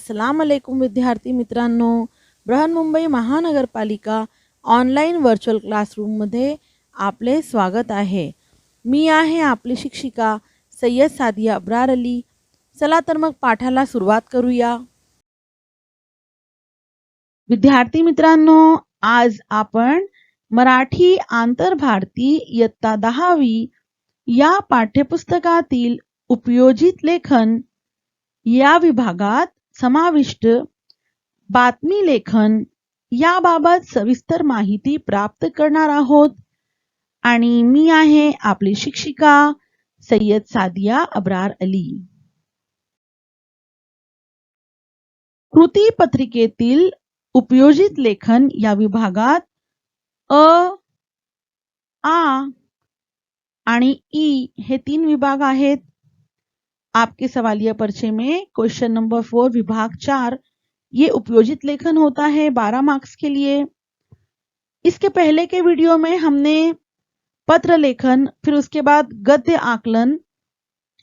अस्सलाम वालेकुम विद्यार्थी मित्रांनो, बृहन्मुंबई महानगरपालिका ऑनलाईन व्हर्च्युअल क्लासरूममध्ये आपले स्वागत आहे. मी आहे आपली शिक्षिका सय्यद सादिया अब्रार अली. चला तर मग पाठाला सुरुवात करूया. विद्यार्थी मित्रांनो, आज आपण मराठी आंतरभारती इयत्ता 10वी या पाठ्यपुस्तकातील उपयोजित लेखन या विभागात समाविष्ट बातमी लेखन याबाबत सविस्तर माहिती प्राप्त करणार आहोत आणि मी आहे आपली शिक्षिका सय्यद सादिया अब्रार अली. कृती पत्रिकेतील उपयोजित लेखन या विभागात अ, आ आणि ई हे 3 विभाग आहेत. आपके सवालिया पर्चे में क्वेश्चन नंबर 4 विभाग 4 ये उपयोजित लेखन होता है 12 मार्क्स के लिए. इसके पहले के वीडियो में हमने पत्र लेखन, फिर उसके बाद गद्य आकलन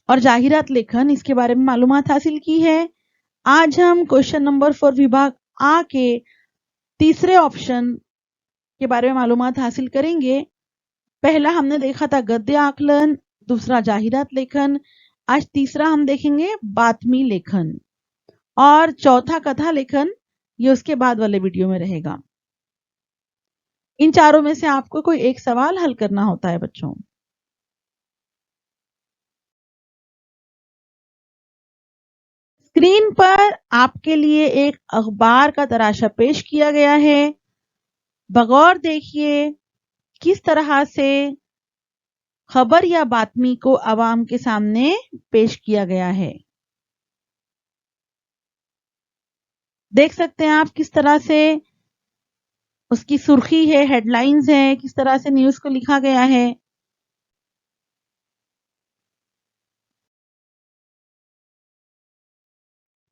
और जाहिरात लेखन इसके बारे में मालूमात हासिल की है. आज हम क्वेश्चन नंबर 4 विभाग आ के तीसरे ऑप्शन के बारे में मालूमात हासिल करेंगे. पहला हमने देखा था गद्य आकलन, दूसरा जाहिरात लेखन. आज तीसरा हम देखेंगे बातमी लेखन और चौथा कथा लेखन, ये उसके बाद वाले वीडियो में रहेगा. इन चारों में से आपको कोई एक सवाल हल करना होता है बच्चों. स्क्रीन पर आपके लिए एक अखबार का तराशा पेश किया गया है. बगौर देखिए किस तरह से खबर या बातमी को आवाम के सामने पेश किया गया है. देख सकते हैं आप किस तरह से उसकी सुर्खी है, हेडलाइंस है, किस तरह से न्यूज को लिखा गया है.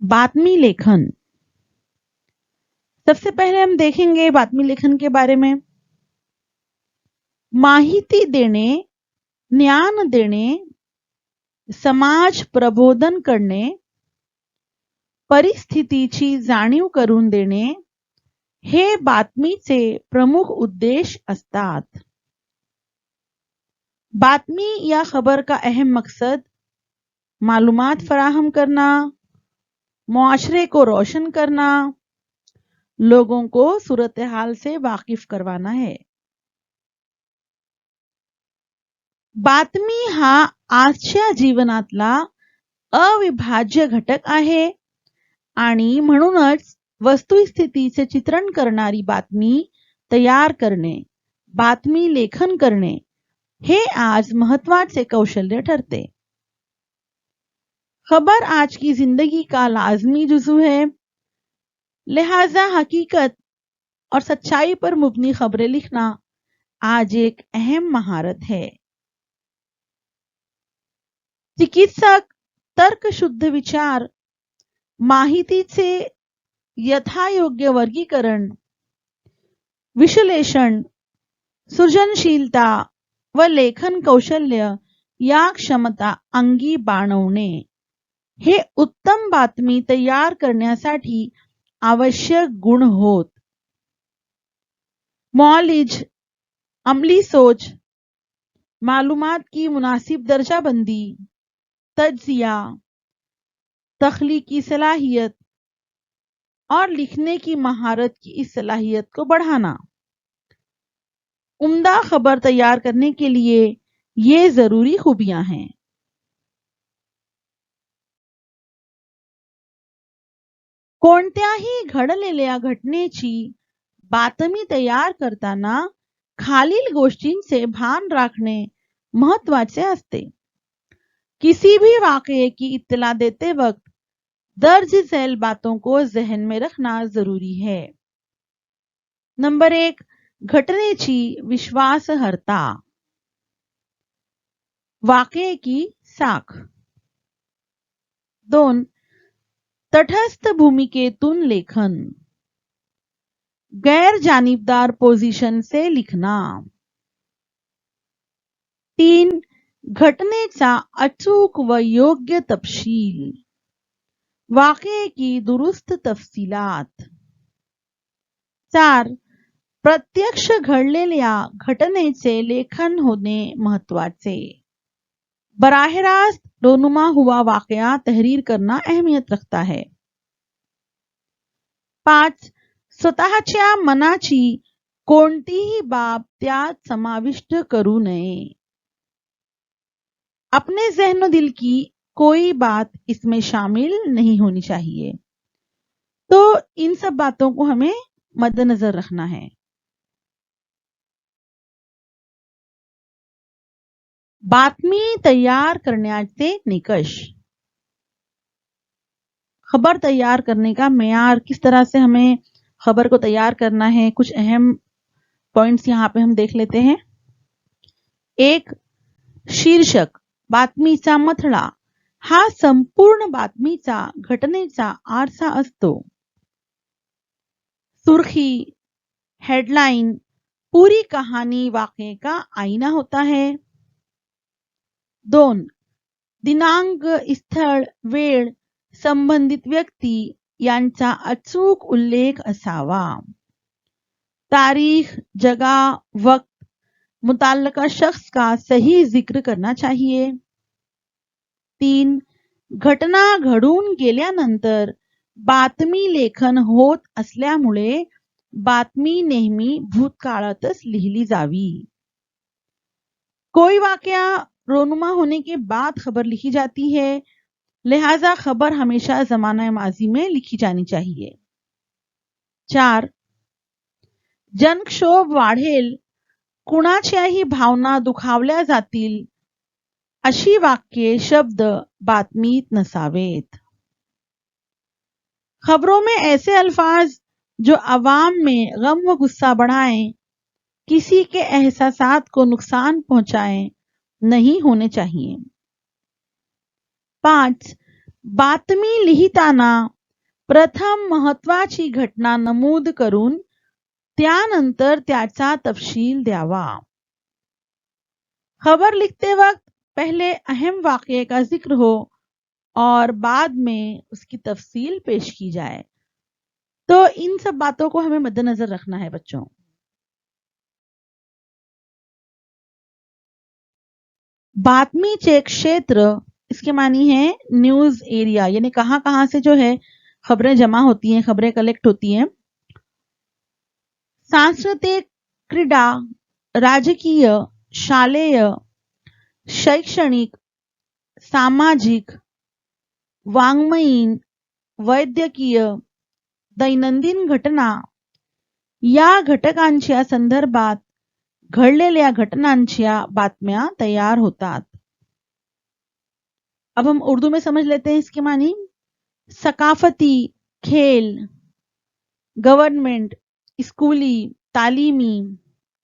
बातमी लेखन. सबसे पहले हम देखेंगे बातमी लेखन के बारे में. माहिती देणे, ज्ञान देणे, समाज प्रबोधन करणे, परिस्थितीची जाणीव करून देणे हे बातमीचे प्रमुख उद्देश असतात. बातमी या खबर का अहम मकसद मालूमात फराहम करना, मुआशरे को रोशन करना, लोगों को सूरत हाल से वाकिफ करवाना है. बातमी हा आजच्या जीवनातला अविभाज्य घटक आहे आणि म्हणूनच वस्तुस्थितीचे चित्रण करणारी बातमी तयार करणे, बातमी लेखन करणे हे आज महत्वाचे कौशल्य ठरते. खबर आज की जिंदगी का लाजमी जुजू है, लिहाजा हकीकत और सच्चाई पर मुबनी खबरें लिखना आज एक अहम महारत है. चिकित्सक तर्कशुद्ध विचार, माहितीचे यथायोग्य वर्गीकरण, विश्लेषण, सृजनशीलता व लेखन कौशल्य या क्षमता अंगी बाणवणे हे उत्तम बातमी तयार करण्यासाठी आवश्यक गुण होत. मौलिज, अमली सोच, मालूमात की मुनासिब दर्जाबंदी, तज्जिया, तख्लीकी सलाहियत और लिखने की महारत की इस सलाहियत को बढ़ाना. उम्दा खबर तैयार करने के लिए ये जरूरी खूबियां हैं. कोणत्याही घडलेल्या घटनेची बातमी तयार करताना खालील गोष्टींचे भान राखणे महत्वाचे असते. किसी भी वाकये की इत्तला देते वक्त दर्ज झैल बातों को जहन में रखना जरूरी है. नंबर 1, घटनेची विश्वासार्हता. वाकये की साख. 2, तटस्थ भूमिकेतून लेखन, गैर जानिबदार पोझिशन से लिखना. 3, घटनेचा अचूक व योग्य तपशील. वाक़े की दुरुस्त तफसीलात. 4. प्रत्यक्ष घडलेल्या घटनेचे लेखन होणे महत्वाचे. बराह रास्त रोनुमा हुआ वाक़या तहरीर करना अहमियत रखता है. 5. स्वतःच्या मनाची कोणतीही बाब त्यात समाविष्ट करू नये. अपने ज़हन दिल की कोई बात इसमें शामिल नहीं होनी चाहिए. तो इन सब बातों को हमें मद्देनजर रखना है. बातमी तैयार करण्याचे निकष. खबर तैयार करने का मेयार, किस तरह से हमें खबर को तैयार करना है, कुछ अहम पॉइंट्स यहाँ पे हम देख लेते हैं. 1. शीर्षक. बातमीचा मथळा हा संपूर्ण बातमीचा घटनेचा आरसा असतो. सुर्खी, हेडलाइन पूरी कहानी वाक़े का आईना होता है. 2. दिनांक, स्थळ, वेळ, संबंधित व्यक्ती यांचा अचूक उल्लेख असावा. तारीख, जगह, वक्त, मुतल्लका शख्स का सही जिक्र करना चाहिए. 3. घटना घडून गेल्यानंतर बातमी लेखन होत असल्यामुळे बातमी नेहमी भूतकाळातच लिहिली जावी. कोई वाकया रोनुमा होने के बाद खबर लिखी जाती है, लिहाजा खबर हमेशा जमाना माजी में लिखी जानी चाहिए. 4. जनक्षोभ वाढेल, कुणाच्याही भावना दुखावल्या जातील अशी वाक्ये, शब्द बातमीत नसावेत. खबरों में ऐसे अल्फाज जो अवाम में गम व गुस्सा बढ़ाएं, किसी के एहसासात को नुकसान पहुंचाएं, नहीं होने चाहिए. 5. बातमी लिहिताना प्रथम महत्वाची घटना नमूद करून त्यानंतर त्याचा तफसील द्यावा. खबर लिखते वक्त पहले अहम वाक़े का जिक्र हो और बाद में उसकी तफसील पेश की जाए. तो इन सब बातों को हमें मद्देनजर रखना है बच्चों. बातमीचे क्षेत्र, इसके मानी है न्यूज एरिया, यानी कहां से जो है खबरें जमा होती हैं, खबरें कलेक्ट होती हैं. सांस्कृतिक, क्रीडा, राजकीय, शालेय, शैक्षणिक, सामाजिक, वाङ्मयीन, वैद्यकीय, दैनंदिन घटना या घटकांच्या संदर्भात घडलेल्या घटनांच्या बातम्या तैयार होतात. अब हम उर्दू में समझ लेते हैं इसके मानी. सकाफती, खेल, गवर्नमेंट, स्कूली, तालीमी,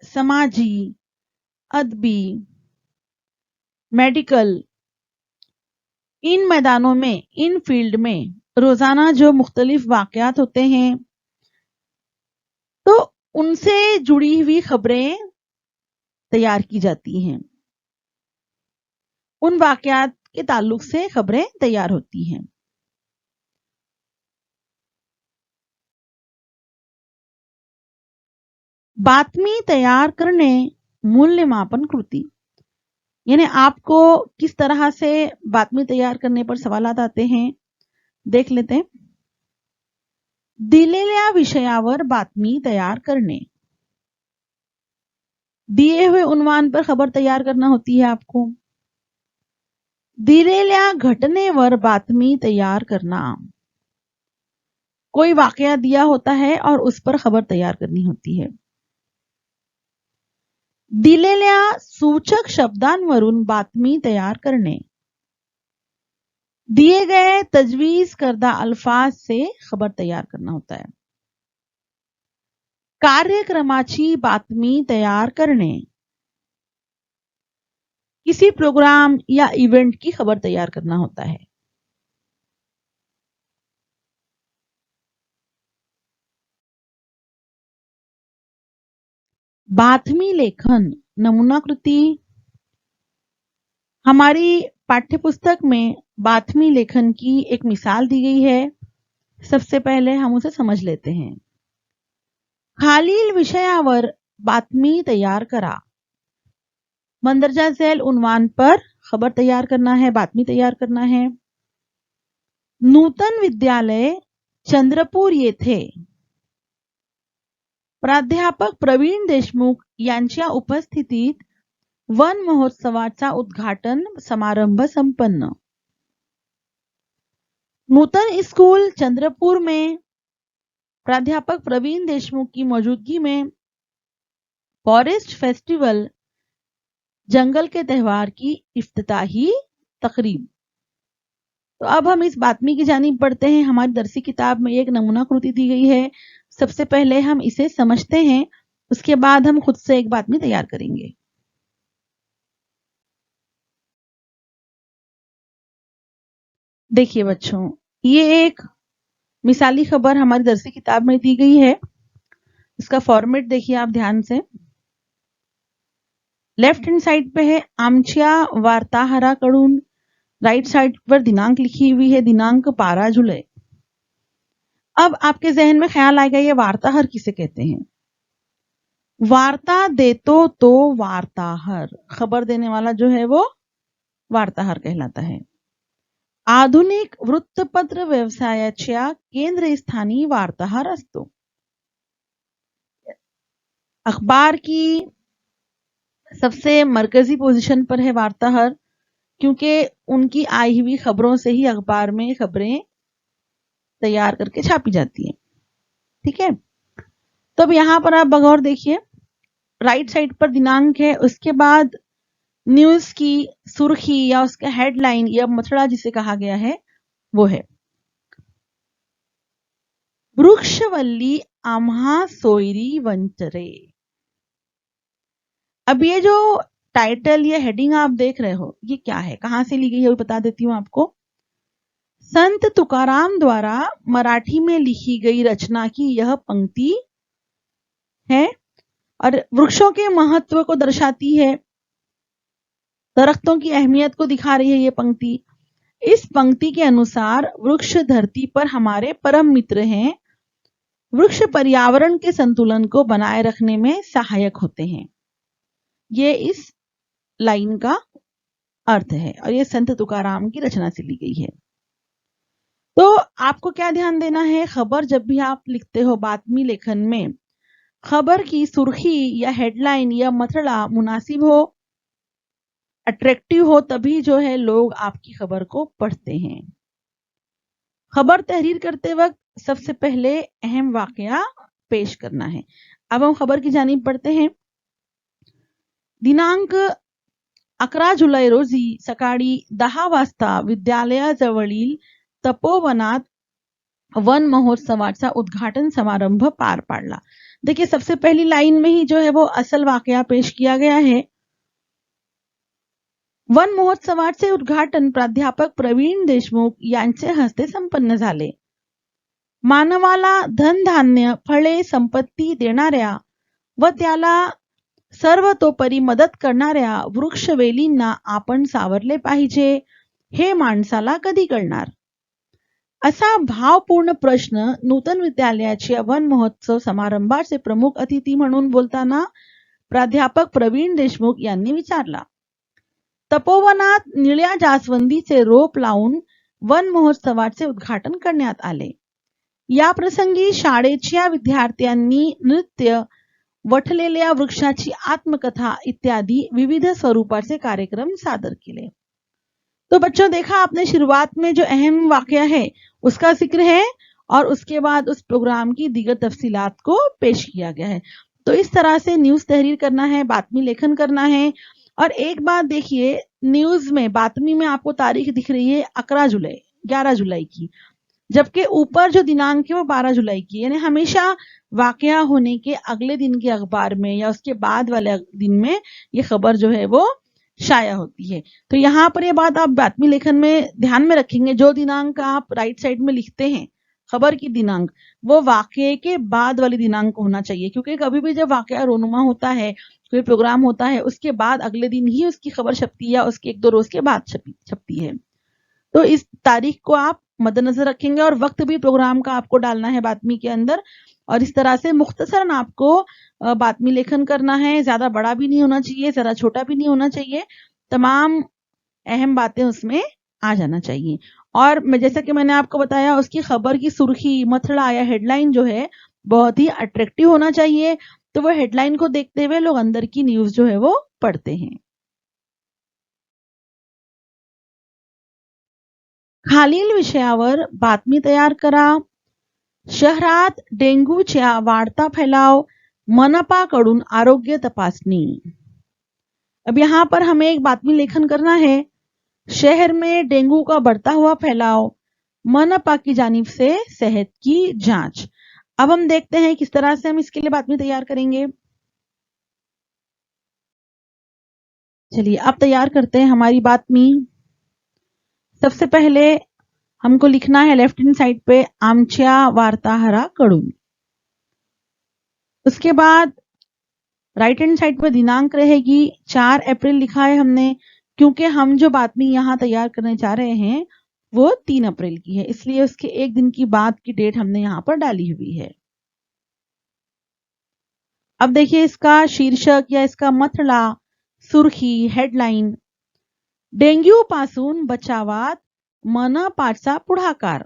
समाजी, अदबी, मेडिकल, इन मैदानों में, इन फील्ड में रोजाना जो मुख्तलिफ वाकयात होते हैं, तो उनसे जुड़ी हुई खबरें तैयार की जाती हैं. उन वाकयात के ताल्लुक से खबरें तैयार होती हैं. बातमी तैयार करने मूल्यमापन कृती, यानी आपको किस तरह से बातमी तैयार करने पर सवालात आते हैं, देख लेते हैं. दिलेल्या विषयावर बातमी तैयार करणे. दिए हुए उन्वान पर खबर तैयार करना होती है आपको. दिलेल्या घटनेवर बातमी तैयार करना. कोई वाकया दिया होता है और उस पर खबर तैयार करनी होती है. दिलेल्या सूचक शब्दांवरून बातमी तैयार करणे. दिए गए तजवीज करदा अल्फाज से खबर तैयार करना होता है. कार्यक्रमाची बातमी तैयार करणे. किसी प्रोग्राम या इवेंट की खबर तैयार करना होता है. बातमी लेखन नमूनाकृती. हमारी पाठ्यपुस्तक में बातमी लेखन की एक मिसाल दी गई है। सबसे पहले हम उसे समझ लेते हैं। खालील विषयावर बातमी तैयार करा। मंदरजा झैल उन्वान पर खबर तैयार करना है, बातमी तैयार करना है। नूतन विद्यालय चंद्रपूर येथे प्राध्यापक प्रवीण देशमुख यांच्या उपस्थितीत वन महोत्सवाचा उद्घाटन समारंभ संपन्न। नूतन स्कूल चंद्रपुर में प्राध्यापक प्रवीण देशमुख की मौजूदगी में फॉरेस्ट फेस्टिवल जंगल के त्योहार की इफ्तिताही तकरीब। तो अब हम इस बातमी की जानिब पढ़ते हैं। हमारी दरसी किताब में एक नमूना कृति दी गई है। सबसे पहले हम इसे समझते हैं, उसके बाद हम खुद से एक बातमी तैयार करेंगे। देखिए बच्चों, ये एक मिसाली खबर हमारी दरसी किताब में दी गई है। इसका फॉर्मेट देखिए आप ध्यान से। लेफ्ट हैंड साइड पे है आमच्या वार्ताहराकडून, राइट साइड पर दिनांक लिखी हुई है, दिनांक 12 जुलाई। अब आपके जहन में ख्याल आएगा ये वार्ताहर किसे कहते हैं। वार्ता देतो तो वार्ताहर, खबर देने वाला जो है वो वार्ताहर कहलाता है। आधुनिक वृत्तपत्र व्यवसायाच्या केंद्रस्थानी वार्ताहर असतो। अखबार की सबसे मरकजी पोजीशन पर है वार्ताहर, क्योंकि उनकी आई हुई खबरों से ही अखबार में खबरें तैयार करके छापी जाती हैं। ठीक है, तो अब यहां पर आप बगौर देखिए, राइट साइड पर दिनांक है, उसके बाद न्यूज की सुर्खी या उसका हेडलाइन या मथड़ा जिसे कहा गया है वो है वृक्षवल्ली आम्हा सोयरी वंचरे। अब ये जो टाइटल या हेडिंग आप देख रहे हो ये क्या है, कहां से ली गई है वो बता देती हूं आपको। संत तुकाराम द्वारा मराठी में लिखी गई रचना की यह पंक्ति है और वृक्षों के महत्व को दर्शाती है, दरख्तों की अहमियत को दिखा रही है ये पंक्ति। इस पंक्ति के अनुसार वृक्ष धरती पर हमारे परम मित्र हैं। वृक्ष पर्यावरण के संतुलन को बनाए रखने में सहायक होते हैं। ये इस लाइन का अर्थ है और ये संत तुकाराम की रचना से ली गई है। तो आपको क्या ध्यान देना है, खबर जब भी आप लिखते हो बातमी लेखन में, खबर की सुर्खी या हेडलाइन या मथड़ा मुनासिब हो, अट्रैक्टिव हो, तभी जो है लोग आपकी खबर को पढ़ते हैं। खबर तहरीर करते वक्त सबसे पहले अहम वाकया पेश करना है। अब हम खबर की जानिब पढ़ते हैं। दिनांक 11 जुलै रोजी सकाळी 10 वाजता विद्यालयाजवळील तपोवनात वन महोत्सवाचा उद्घाटन समारंभ पार पाडला। देखिए सबसे पहली लाइन में ही जो है वो असल वाकया पेश किया गया है। वन महोत्सवाचे उद्घाटन प्राध्यापक प्रवीण देशमुख यांचे हस्ते संपन्न झाले। मानवाला धनधान्य, फळे, संपत्ती देणाऱ्या व त्याला सर्वतोपरी मदत करणाऱ्या वृक्षवेलींना आपण सावरले पाहिजे हे माणसाला कधी कळणार, असा भावपूर्ण प्रश्न नूतन विद्यालयाच्या वन महोत्सव समारंभाचे प्रमुख अतिथी म्हणून बोलताना प्राध्यापक प्रवीण देशमुख यांनी विचारला। तपोवनात निळ्या जास्वंदीचे रोप लावून वन महोत्सवाचे उद्घाटन करण्यात आले। या प्रसंगी शाळेच्या विद्यार्थ्यांनी नृत्य, वठलेल्या वृक्षाची आत्मकथा इत्यादि विविध स्वरूपाचे कार्यक्रम सादर केले। तो बच्चों देखा आपने, शुरुआत में जो अहम वाकया है उसका जिक्र है और उसके बाद उस प्रोग्राम की दीगर तफसीलात को पेश किया गया है। तो इस तरह से न्यूज तहरीर करना है, बातमी लेखन करना है। और एक बात देखिए, न्यूज में, बातमी में आपको तारीख दिख रही है 11 जुलाई की, जबकि ऊपर जो दिनांक है वो 12 जुलाई की, यानी हमेशा वाकया होने के अगले दिन के अखबार में या उसके बाद वाले दिन में ये खबर जो है वो शाया होती है। तो यहाँ पर ये बात आप बातमी लेखन में ध्यान में रखेंगे, जो दिनांक आप राइट साइड में लिखते हैं खबर की दिनांक वो वाकये के बाद वाली दिनांक होना चाहिए, क्योंकि कभी भी जब वाकया रोनुमा होता है, कोई प्रोग्राम होता है, उसके बाद अगले दिन ही उसकी खबर छपती है या उसके 1-2 रोज के बाद छपती है। तो इस तारीख को आप मद्देनजर रखेंगे और वक्त भी प्रोग्राम का आपको डालना है बातमी के अंदर, और इस तरह से मुख्तसरन आपको बातमी लेखन करना है। ज्यादा बड़ा भी नहीं होना चाहिए, जरा छोटा भी नहीं होना चाहिए, तमाम अहम बातें उसमें आ जाना चाहिए। और जैसा कि मैंने आपको बताया, उसकी खबर की सुर्खी, मथड़ा या हेडलाइन जो है बहुत ही अट्रैक्टिव होना चाहिए, तो वो हेडलाइन को देखते हुए लोग अंदर की न्यूज जो है वो पढ़ते हैं। खालील विषयावर बातमी तयार करा। शहरात डेंग्यूच्या वाढता फैलाव, मनपाकडून आरोग्य तपासणी। अब यहाँ पर हमें एक बातमी लेखन करना है। शहर में डेंगू का बढ़ता हुआ फैलाव, मनपा की जानिब से सेहत की जांच। अब हम देखते हैं किस तरह से हम इसके लिए बातमी तैयार करेंगे। चलिए अब तैयार करते हैं हमारी बातमी। सबसे पहले हमको लिखना है लेफ्ट हैंड साइड पे आमच्या वार्ताहराकडून। उसके बाद राइट हैंड साइड पे दिनांक रहेगी, 4 अप्रैल लिखा है हमने, क्योंकि हम जो बातमी यहां तैयार करने जा रहे हैं वो 3 अप्रैल की है, इसलिए उसके एक दिन की बाद की डेट हमने यहां पर डाली हुई है। अब देखिए इसका शीर्षक या इसका मथळा, सुर्खी, हेडलाइन। डेंग्यू पासून बचावात मनपाचा पुढाकार,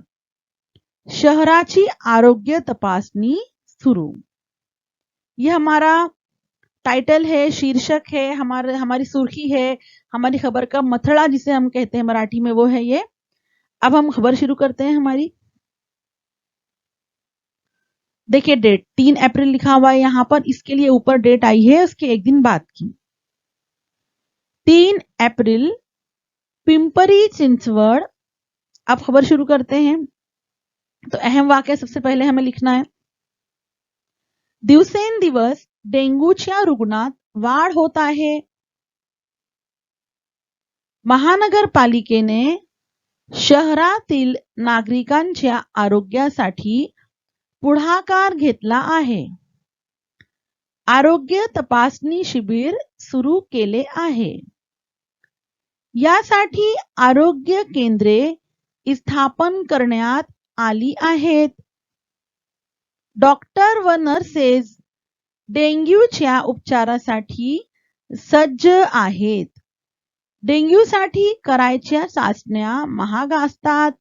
शहराची आरोग्य तपासणी सुरू। ये हमारा टाइटल है, शीर्षक है, हमारी सुर्खी है, हमारी खबर का मथड़ा जिसे हम कहते हैं मराठी में, वो है ये। अब हम खबर शुरू करते हैं हमारी। देखिए डेट 3 अप्रैल लिखा हुआ है यहां पर, इसके लिए ऊपर डेट आई है उसके एक दिन बाद की। 3 अप्रैल पिंपरी चिंचवड। अब खबर शुरू करते हैं। तो अहम वाक्य सबसे पहले हमें लिखना है। दिवसेंदिवस डेंग्यूच्या रुग्णात वाढ होत आहे। महानगरपालिकेने शहरातील नागरिकांच्या आरोग्यासाठी पुढाकार घेतला आहे। आरोग्य तपासणी शिबिर सुरू केले आहे। यासाठी आरोग्य केंद्रे स्थापन करण्यात आली आहेत। डॉक्टर व नर्सेस डेंग्यूच्या उपचारासाठी सज्ज आहेत। डेंग्यूसाठी करायच्या चाचण्या महाग असतात।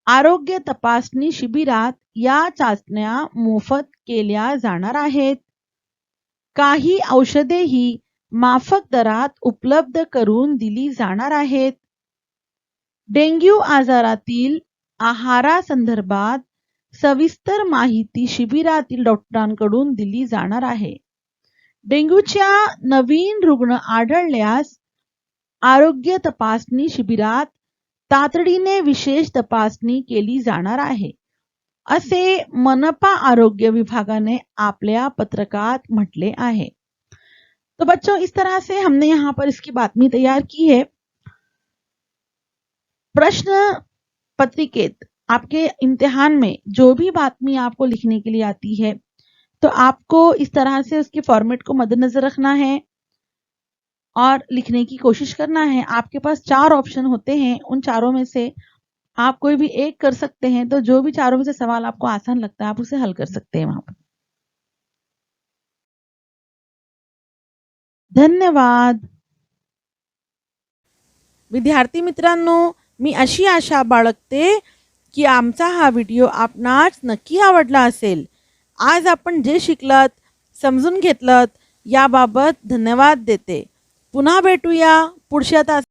आरोग्य तपासणी शिबिरात या चाचण्या मोफत केल्या जाणार आहेत। काही औषधेही माफक दरात उपलब्ध करून दिली जाणार आहेत। डेंग्यू आजारातील आहारासंदर्भात सविस्तर माहिती शिबिरातील डॉक्टरांकडून दिली जाणार आहे। डेंग्यूच्या नवीन रुग्ण आढळल्यास आरोग्य तपासणी शिबिरात तातडीने विशेष तपासणी केली जाणार आहे, असे मनपा आरोग्य विभागाने आपल्या पत्रकात म्हटले आहे। तो बच्चों, इस तरह से हमने यहाँ पर इसकी बातमी तैयार की है। प्रश्न पत्रिकेत आपके इम्तिहान में जो भी बातमी आपको लिखने के लिए आती है, तो आपको इस तरह से उसके फॉर्मेट को मद्देनजर रखना है और लिखने की कोशिश करना है। आपके पास 4 ऑप्शन होते हैं, उन चारों में से आप कोई भी एक कर सकते हैं। तो जो भी चारों में से सवाल आपको आसान लगता है आप उसे हल कर सकते हैं वहां पर। धन्यवाद। विद्यार्थी मित्रांनो, मी अशी आशा बाळगते की आमचा हा व्हिडिओ आपणास नक्की आवडला असेल। आज आपण जे शिकलात, समजून घेतलात, याबाबत धन्यवाद देते। पुन्हा भेटूया पुढच्या तासात।